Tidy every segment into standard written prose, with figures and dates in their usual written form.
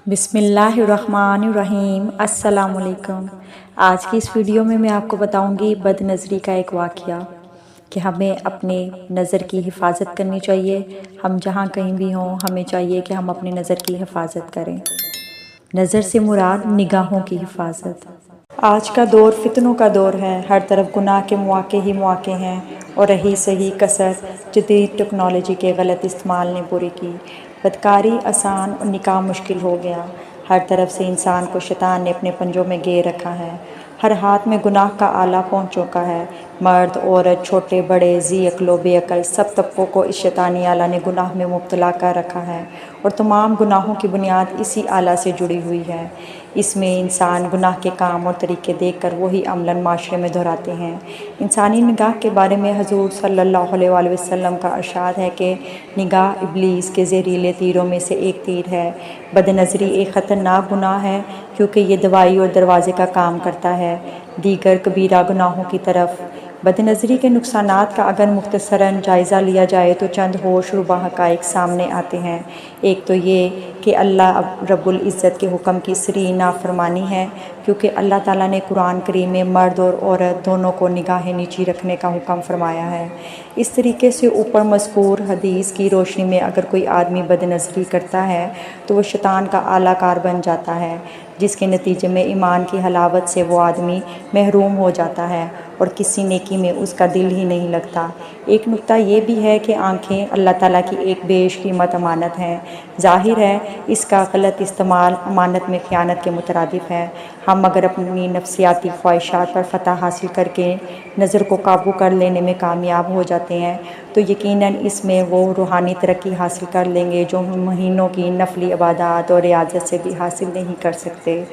بسم اللہ الرحمن الرحیم۔ السلام علیکم۔ آج کی اس ویڈیو میں آپ کو بتاؤں گی بد نظری کا ایک واقعہ کہ ہمیں اپنے نظر کی حفاظت کرنی چاہیے۔ ہم جہاں کہیں بھی ہوں ہمیں چاہیے کہ ہم اپنی نظر کی حفاظت کریں۔ نظر سے مراد نگاہوں کی حفاظت۔ آج کا دور فتنوں کا دور ہے، ہر طرف گناہ کے مواقع ہی مواقع ہیں، اور رہی صحیح کثر جدید ٹیکنالوجی کے غلط استعمال نے پوری کی۔ بدکاری آسان اور نکاح مشکل ہو گیا۔ ہر طرف سے انسان کو شیطان نے اپنے پنجوں میں گھیر رکھا ہے۔ ہر ہاتھ میں گناہ کا آلہ پہنچ چکا ہے۔ مرد، عورت، چھوٹے بڑے، ذی عقل و بے عقل، سب طبقوں کو اس شیطانی آلہ نے گناہ میں مبتلا کر رکھا ہے، اور تمام گناہوں کی بنیاد اسی آلہ سے جڑی ہوئی ہے۔ اس میں انسان گناہ کے کام اور طریقے دیکھ کر وہی عملاً معاشرے میں دہراتے ہیں۔ انسانی نگاہ کے بارے میں حضور صلی اللہ علیہ وآلہ وسلم کا ارشاد ہے کہ نگاہ ابلیس کے زہریلے تیروں میں سے ایک تیر ہے۔ بد نظری ایک خطرناک گناہ ہے کیونکہ یہ دوائی اور دروازے کا کام کرتا ہے دیگر کبیرہ گناہوں کی طرف۔ بد نظری کے نقصانات کا اگر مختصراً جائزہ لیا جائے تو چند ہوش ربا حقائق سامنے آتے ہیں۔ ایک تو یہ کہ اللہ رب العزت کے حکم کی صریح نافرمانی ہے، کیونکہ اللہ تعالیٰ نے قرآن کریم میں مرد اور عورت دونوں کو نگاہ نیچی رکھنے کا حکم فرمایا ہے۔ اس طریقے سے اوپر مذکور حدیث کی روشنی میں اگر کوئی آدمی بد نظری کرتا ہے تو وہ شیطان کا آلہ کار بن جاتا ہے، جس کے نتیجے میں ایمان کی حلاوت سے وہ آدمی محروم ہو جاتا ہے اور کسی نیکی میں اس کا دل ہی نہیں لگتا۔ ایک نکتہ یہ بھی ہے کہ آنکھیں اللہ تعالیٰ کی ایک بیش قیمت امانت ہیں۔ ظاہر ہے اس کا غلط استعمال امانت میں خیانت کے مترادف ہے۔ ہم اگر اپنی نفسیاتی خواہشات پر فتح حاصل کر کے نظر کو قابو کر لینے میں کامیاب ہو جاتے ہیں تو یقیناً اس میں وہ روحانی ترقی حاصل کر لیں گے جو مہینوں کی نفلی عبادات اور ریاضت سے بھی حاصل نہیں کر سکتے۔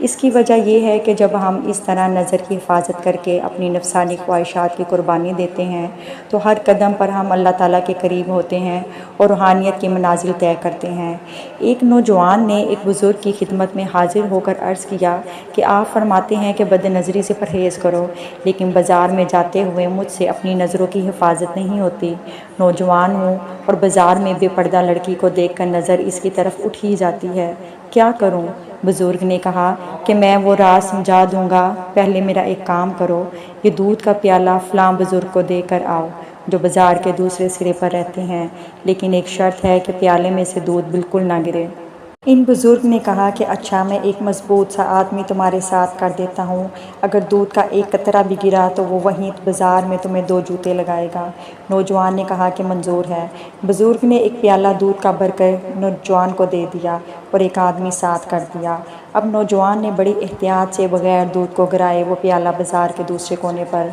اس کی وجہ یہ ہے کہ جب ہم اس طرح نظر کی حفاظت کر کے اپنی نفسانی خواہشات کی قربانی دیتے ہیں تو ہر قدم پر ہم اللہ تعالیٰ کے قریب ہوتے ہیں اور روحانیت کی منازل طے کرتے ہیں۔ ایک نوجوان نے ایک بزرگ کی خدمت میں حاضر ہو کر عرض کیا کہ آپ فرماتے ہیں کہ بد نظری سے پرہیز کرو، لیکن بازار میں جاتے ہوئے مجھ سے اپنی نظروں کی حفاظت نہیں ہوتی۔ نوجوان ہوں اور بازار میں بے پردہ لڑکی کو دیکھ کر نظر اس کی طرف اٹھ ہی جاتی ہے، کیا کروں؟ بزرگ نے کہا کہ میں وہ راز سمجھا دوں گا، پہلے میرا ایک کام کرو، یہ دودھ کا پیالہ فلاں بزرگ کو دے کر آؤ جو بازار کے دوسرے سرے پر رہتے ہیں، لیکن ایک شرط ہے کہ پیالے میں سے دودھ بالکل نہ گرے۔ ان بزرگ نے کہا کہ اچھا، میں ایک مضبوط سا آدمی تمہارے ساتھ کر دیتا ہوں، اگر دودھ کا ایک قطرہ بھی گرا تو وہ وہیں بازار میں تمہیں 2 جوتے لگائے گا۔ نوجوان نے کہا کہ منظور ہے۔ بزرگ نے ایک پیالہ دودھ کا بھر کر نوجوان کو دے دیا اور ایک آدمی ساتھ کر دیا۔ اب نوجوان نے بڑی احتیاط سے بغیر دودھ کو گرائے وہ پیالہ بازار کے دوسرے کونے پر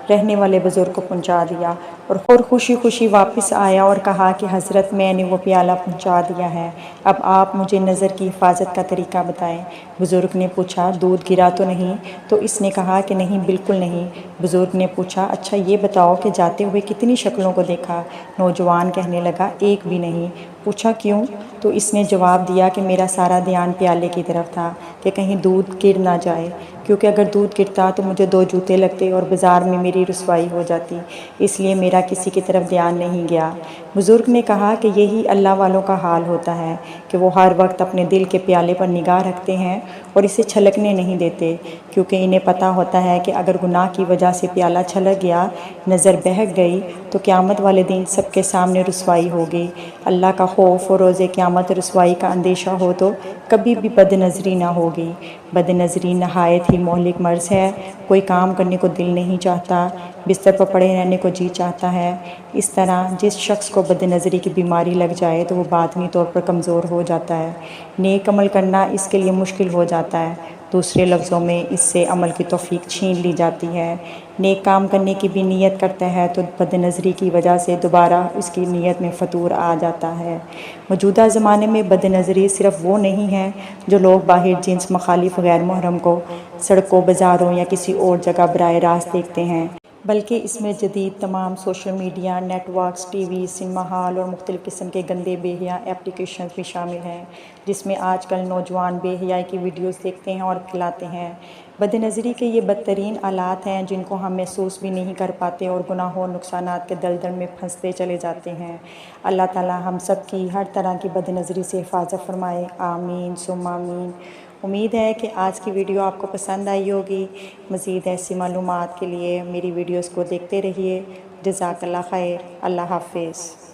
رہنے والے بزرگ کو پہنچا دیا، اور خوشی خوشی واپس آیا اور کہا کہ حضرت، میں نے وہ پیالہ پہنچا دیا ہے، اب آپ مجھے نظر کی حفاظت کا طریقہ بتائیں۔ بزرگ نے پوچھا، دودھ گرا تو نہیں؟ تو اس نے کہا کہ نہیں، بالکل نہیں۔ بزرگ نے پوچھا، اچھا یہ بتاؤ کہ جاتے ہوئے کتنی شکلوں کو دیکھا؟ نوجوان کہنے لگا، ایک بھی نہیں۔ پوچھا کیوں؟ تو اس نے جواب دیا کہ میرا سارا دھیان پیالے کی طرف تھا کہ کہیں دودھ گر نہ جائے، کیونکہ اگر دودھ گرتا تو مجھے 2 جوتے لگتے اور بازار میں میری رسوائی ہو جاتی، اس لیے میرا کسی کی طرف دھیان نہیں گیا۔ بزرگ نے کہا کہ یہی اللہ والوں کا حال ہوتا ہے کہ وہ ہر وقت اپنے دل کے پیالے پر نگاہ رکھتے ہیں اور اسے چھلکنے نہیں دیتے، کیونکہ انہیں پتہ ہوتا ہے کہ اگر گناہ کی وجہ سے پیالہ چھلک گیا، نظر بہک گئی تو قیامت والے دن سب کے سامنے رسوائی ہوگی۔ اللہ کا خوف اور روز قیامت رسوائی کا اندیشہ ہو تو کبھی بھی بد نظری نہ ہوگی۔ بد نظری نہایت ہی مہلک مرض ہے، کوئی کام کرنے کو دل نہیں چاہتا، بستر پر پڑے رہنے کو جی چاہتا ہے۔ اس طرح جس شخص کو بد نظری کی بیماری لگ جائے تو وہ باطنی طور پر کمزور ہو جاتا ہے، نیک عمل کرنا اس کے لیے مشکل ہو جاتا ہے، دوسرے لفظوں میں اس سے عمل کی توفیق چھین لی جاتی ہے۔ نیک کام کرنے کی بھی نیت کرتا ہے تو بد نظری کی وجہ سے دوبارہ اس کی نیت میں فتور آ جاتا ہے۔ موجودہ زمانے میں بد نظری صرف وہ نہیں ہے جو لوگ باہر جنس مخالف غیر محرم کو سڑکوں، بازاروں یا کسی اور جگہ براہ راست دیکھتے ہیں، بلکہ اس میں جدید تمام social media, networks, TV, cinema hall اور مختلف قسم کے گندے بے حیا اپلیکیشنز بھی شامل ہیں، جس میں آج کل نوجوان بے حیائی کی ویڈیوز دیکھتے ہیں اور کھلاتے ہیں۔ بد نظری کے یہ بدترین آلات ہیں جن کو ہم محسوس بھی نہیں کر پاتے اور گناہوں اور نقصانات کے دلدل میں پھنستے چلے جاتے ہیں۔ اللہ تعالی ہم سب کی ہر طرح کی بد نظری سے حفاظت فرمائے، آمین ثم آمین۔ امید ہے کہ آج کی ویڈیو آپ کو پسند آئی ہوگی۔ مزید ایسی معلومات کے لیے میری ویڈیوز کو دیکھتے رہیے۔ جزاک اللہ خیر۔ اللہ حافظ۔